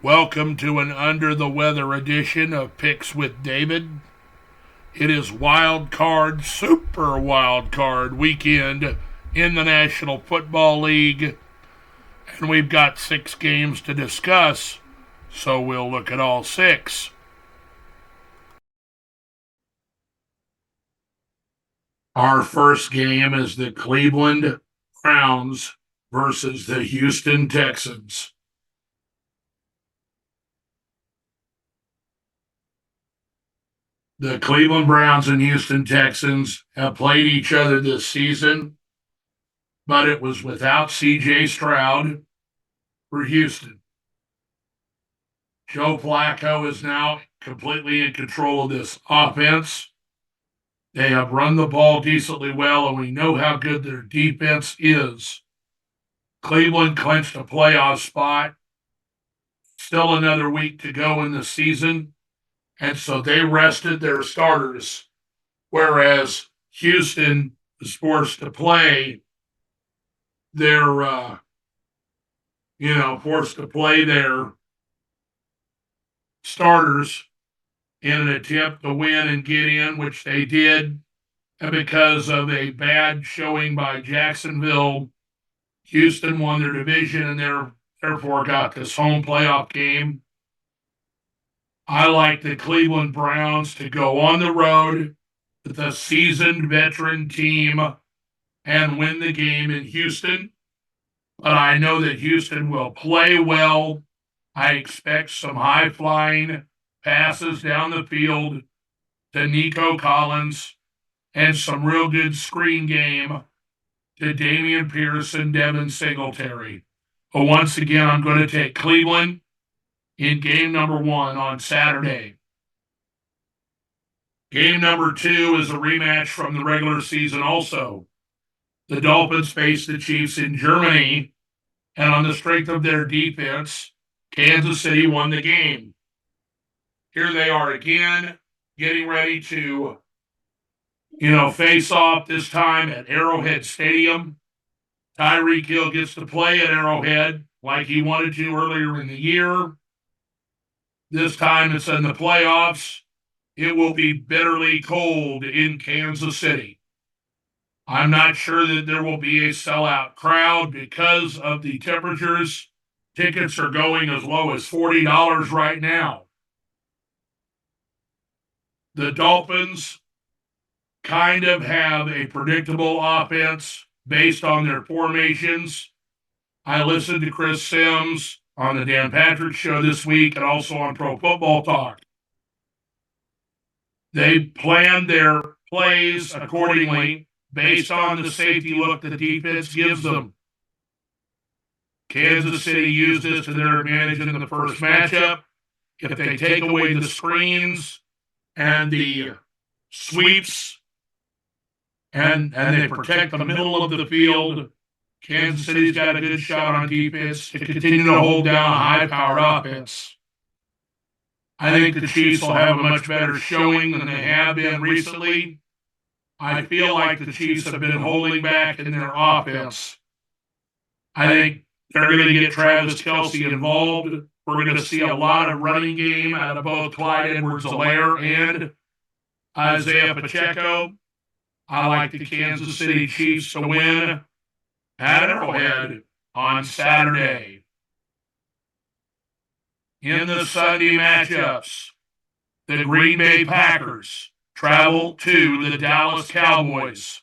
Welcome to an under the weather edition of Picks with David. It is Wildcard, Super Wildcard weekend in the National Football League, and we've got 6 games to discuss, so we'll look at all 6. Our first game is the Cleveland Browns versus the Houston Texans. The Cleveland Browns and Houston Texans have played each other this season, but it was without C.J. Stroud for Houston. Joe Flacco is now completely in control of this offense. They have run the ball decently well, and we know how good their defense is. Cleveland clinched a playoff spot. Still another week to go in the season. And so they rested their starters, whereas Houston is forced to play their starters in an attempt to win and get in, which they did. And because of a bad showing by Jacksonville, Houston won their division and therefore got this home playoff game. I like the Cleveland Browns to go on the road with a seasoned veteran team and win the game in Houston. But I know that Houston will play well. I expect some high-flying passes down the field to Nico Collins and some real good screen game to Damian Pierce and Devin Singletary. But once again, I'm going to take Cleveland in game number 1 on Saturday. Game number 2 is a rematch from the regular season also. The Dolphins face the Chiefs in Germany, and on the strength of their defense, Kansas City won the game. Here they are again, getting ready to, face off this time at Arrowhead Stadium. Tyreek Hill gets to play at Arrowhead like he wanted to earlier in the year. This time it's in the playoffs. It will be bitterly cold in Kansas City. I'm not sure that there will be a sellout crowd because of the temperatures. Tickets are going as low as $40 right now. The Dolphins kind of have a predictable offense based on their formations. I listened to Chris Sims on the Dan Patrick Show this week and also on Pro Football Talk. They planned their plays accordingly based on the safety look the defense gives them. Kansas City used this to their advantage in the first matchup. If they take away the screens and the sweeps and they protect the middle of the field, Kansas City's got a good shot on defense to continue to hold down a high-powered offense. I think the Chiefs will have a much better showing than they have been recently. I feel like the Chiefs have been holding back in their offense. I think they're going to get Travis Kelce involved. We're going to see a lot of running game out of both Clyde Edwards-Helaire and Isaiah Pacheco. I like the Kansas City Chiefs to win at Arrowhead on Saturday. In the Sunday matchups, the Green Bay Packers travel to the Dallas Cowboys.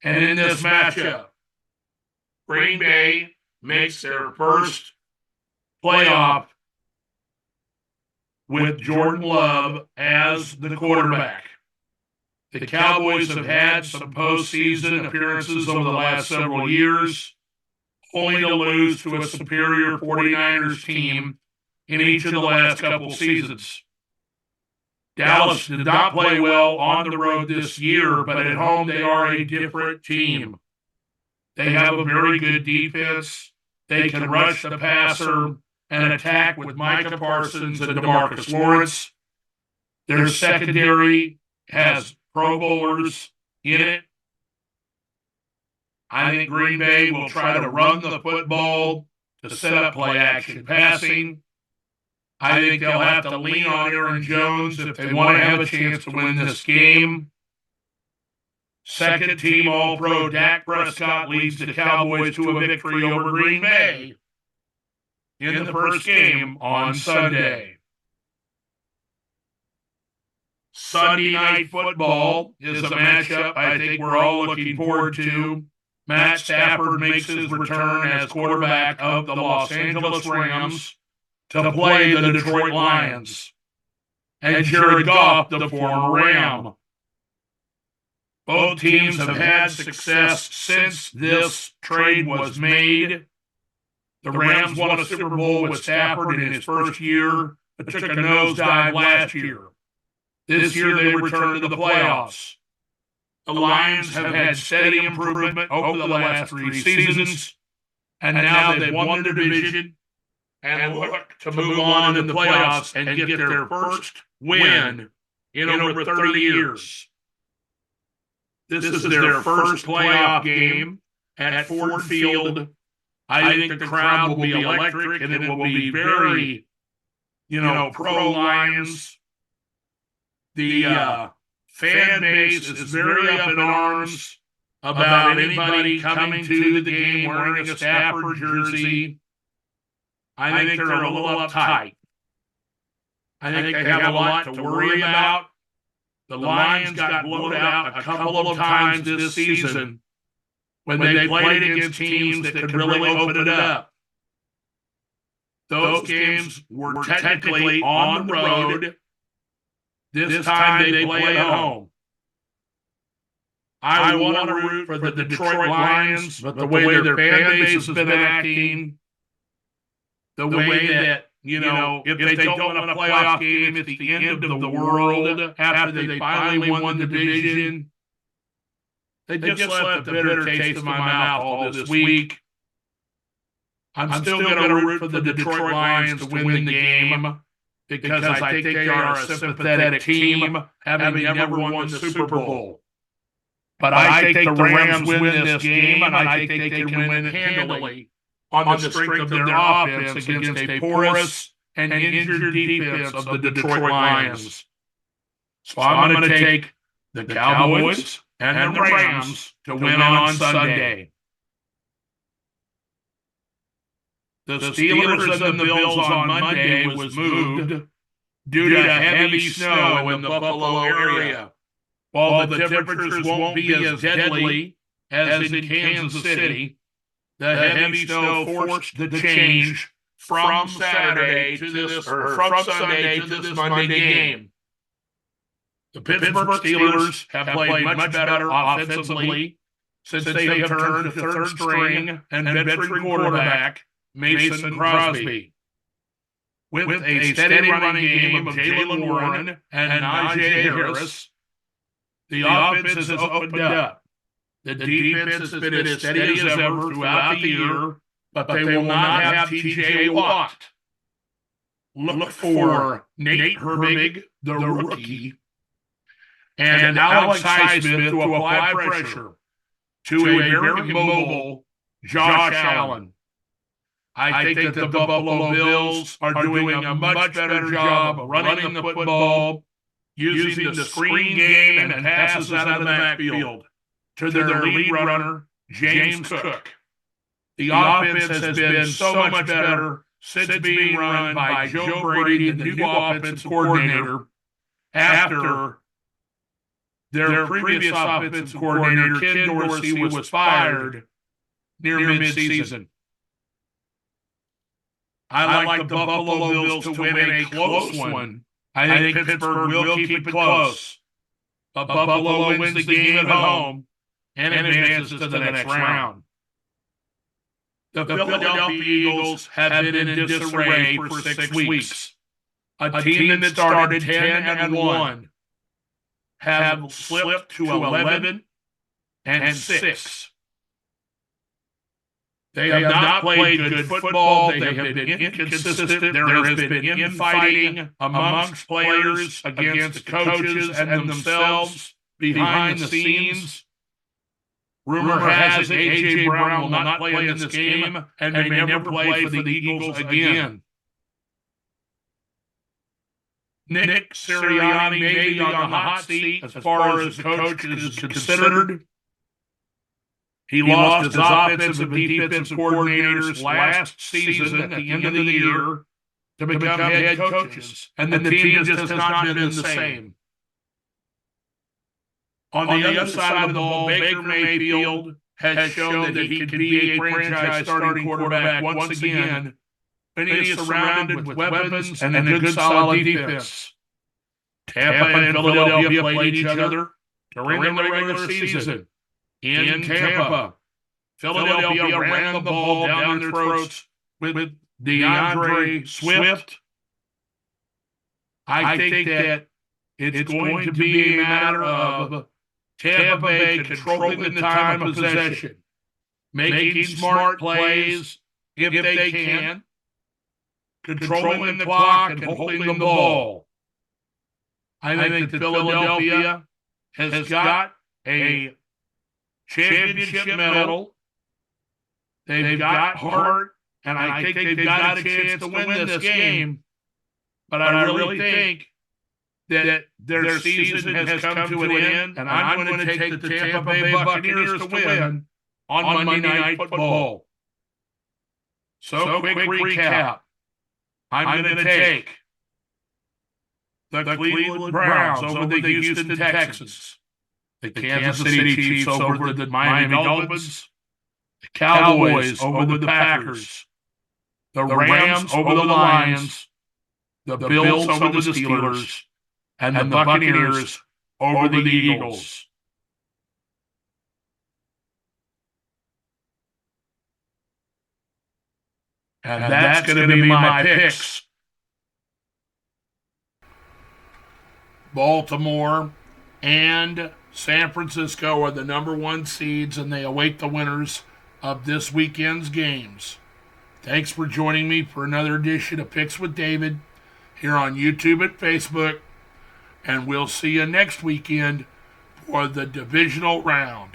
And in this matchup, Green Bay makes their first playoff with Jordan Love as the quarterback. The Cowboys have had some postseason appearances over the last several years, only to lose to a superior 49ers team in each of the last couple seasons. Dallas did not play well on the road this year, but at home they are a different team. They have a very good defense. They can rush the passer and attack with Micah Parsons and DeMarcus Lawrence. Their secondary has Pro Bowlers in it. I think Green Bay will try to run the football to set up play-action passing. I think they'll have to lean on Aaron Jones if they want to have a chance to win this game. Second-team All-Pro Dak Prescott leads the Cowboys to a victory over Green Bay in the first game on Sunday. Sunday Night Football is a matchup I think we're all looking forward to. Matt Stafford makes his return as quarterback of the Los Angeles Rams to play the Detroit Lions. And Jared Goff, the former Ram. Both teams have had success since this trade was made. The Rams won a Super Bowl with Stafford in his first year, but took a nosedive last year. This year they returned to the playoffs. The Lions have had steady improvement over the last 3 seasons, and now they've won their division and look to move on in the playoffs and get their first win in over 30 years. This is their first playoff game at Ford Field. I think the crowd will be electric, and it will be very, pro-Lions. The fan base is very up in arms about anybody coming to the game wearing a Stafford jersey. I think they're a little uptight. I think they have a lot to worry about. The Lions got blown out a couple of times this season when they played against teams that could really open it up. Those games were technically on the road. This time they play at home. I want to root for the Detroit Lions, but the way their fan base has been acting, the way that, if they don't win a playoff game, it's the end of the world after they finally won the division. They just left a bitter taste in my mouth all this week. I'm still going to root for the Detroit Lions to win the game because I think they are a sympathetic team, having never won the Super Bowl. But I think the Rams win this game, and I think they can win it handily on the strength of their offense against a porous and injured defense of the Detroit Lions. So I'm going to take the Cowboys and the Rams to win on Sunday. The Steelers and the Bills on Monday was moved due to heavy snow in the Buffalo area. While the temperatures won't be as deadly as in Kansas City, the heavy snow forced the change from Sunday to this Monday game. The Pittsburgh Steelers have played much better offensively since they have turned to third string and veteran quarterback Mason Crosby. With a steady running game of Jalen Warren and Najee Harris, the offense has opened up. The defense has been as steady as ever throughout the year, but they will not have T.J. Watt. Look for Nate Herbig, the rookie, and Alex Highsmith to apply pressure to a very mobile Josh Allen. I think that the Buffalo Bills are doing a much better job of running the football, using the screen game and passes out of the backfield to their lead runner, James Cook. The offense has been so much better since being run by Joe Brady, the new offensive coordinator, after their previous offensive coordinator, Ken Dorsey, was fired near midseason. I like the Buffalo Bills to win a close one. I think Pittsburgh will keep it close. But Buffalo wins the game at home and advances to the next round. The Philadelphia Eagles have been in disarray for 6 weeks. A team that started 10-1 have slipped to 11-6. They have not played good football. They have been inconsistent. There has been infighting amongst players, against the coaches and themselves behind the scenes. Rumor has it A.J. Brown will not play in this game and may never play for the Eagles again. Nick Sirianni may be on the hot seat as far as the coach is considered. He lost his offensive and defensive coordinators last season at the end of the year to become head coaches, and the team just has not been the same. On the other side of the ball, Baker Mayfield has shown that he can be a franchise starting quarterback once again, and he is surrounded with weapons and a good solid defense. Tampa and Philadelphia played each other during the regular season in Tampa. Philadelphia ran the ball down their throats with DeAndre Swift. I think that it's going to be a matter of Tampa Bay controlling the time of possession, making smart plays if they can, controlling the clock and holding the ball. I think that Philadelphia has got a championship medal. They've got heart, and I think they've got a chance to win this game. But I really think that their season has come to an end, and I'm going to take the Tampa Bay Buccaneers to win on Monday Night Football. So quick recap. I'm going to take the Cleveland Browns over the Houston Texans, the Kansas City Chiefs over the Miami Dolphins, the Cowboys over the Packers, the Rams over the Lions, the Bills over the Steelers, and the Buccaneers over the Eagles. And that's going to be my picks. Baltimore and San Francisco are the number one seeds, and they await the winners of this weekend's games. Thanks for joining me for another edition of Picks with David here on YouTube and Facebook, and we'll see you next weekend for the divisional round.